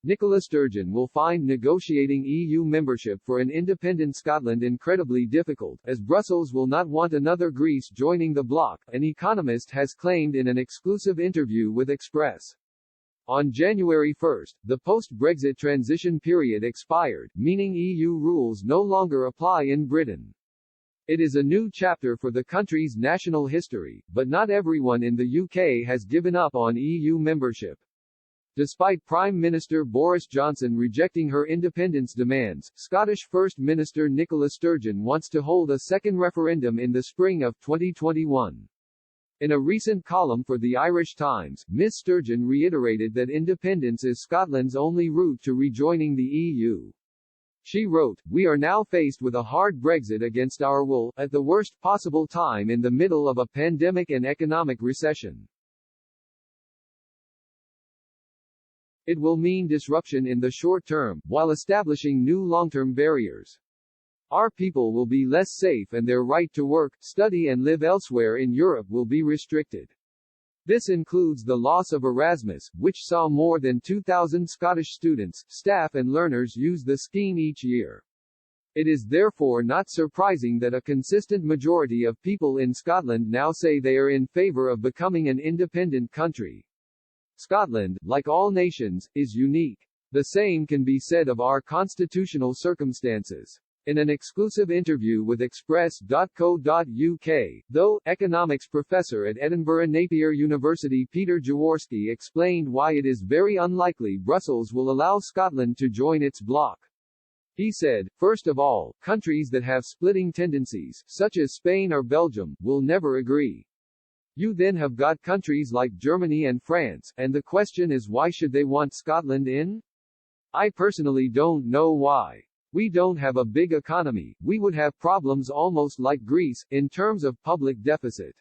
Nicola Sturgeon will find negotiating EU membership for an independent Scotland incredibly difficult, as Brussels will not want another Greece joining the bloc, an economist has claimed in an exclusive interview with Express. On January 1, the post-Brexit transition period expired, meaning EU rules no longer apply in Britain. It is a new chapter for the country's national history, but not everyone in the UK has given up on EU membership. Despite Prime Minister Boris Johnson rejecting her independence demands, Scottish First Minister Nicola Sturgeon wants to hold a second referendum in the spring of 2021. In a recent column for the Irish Times, Ms. Sturgeon reiterated that independence is Scotland's only route to rejoining the EU. She wrote, "We are now faced with a hard Brexit against our will, at the worst possible time in the middle of a pandemic and economic recession. It will mean disruption in the short term, while establishing new long-term barriers. Our people will be less safe and their right to work, study and live elsewhere in Europe will be restricted. This includes the loss of Erasmus, which saw more than 2,000 Scottish students, staff and learners use the scheme each year. It is therefore not surprising that a consistent majority of people in Scotland now say they are in favour of becoming an independent country. Scotland, like all nations, is unique. The same can be said of our constitutional circumstances." In an exclusive interview with Express.co.uk, though, economics professor at Edinburgh Napier University Peter Jaworski explained why it is very unlikely Brussels will allow Scotland to join its bloc. He said, "First of all, countries that have splitting tendencies, such as Spain or Belgium, will never agree. You then have got countries like Germany and France, and the question is why should they want Scotland in? I personally don't know why. We don't have a big economy, we would have problems almost like Greece, in terms of public deficit.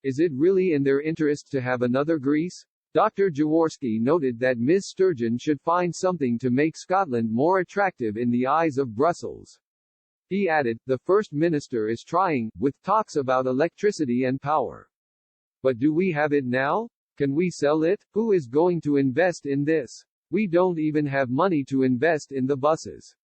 Is it really in their interest to have another Greece?" Dr. Jaworski noted that Ms. Sturgeon should find something to make Scotland more attractive in the eyes of Brussels. He added, "The First Minister is trying, with talks about electricity and power. But do we have it now? Can we sell it? Who is going to invest in this? We don't even have money to invest in the buses.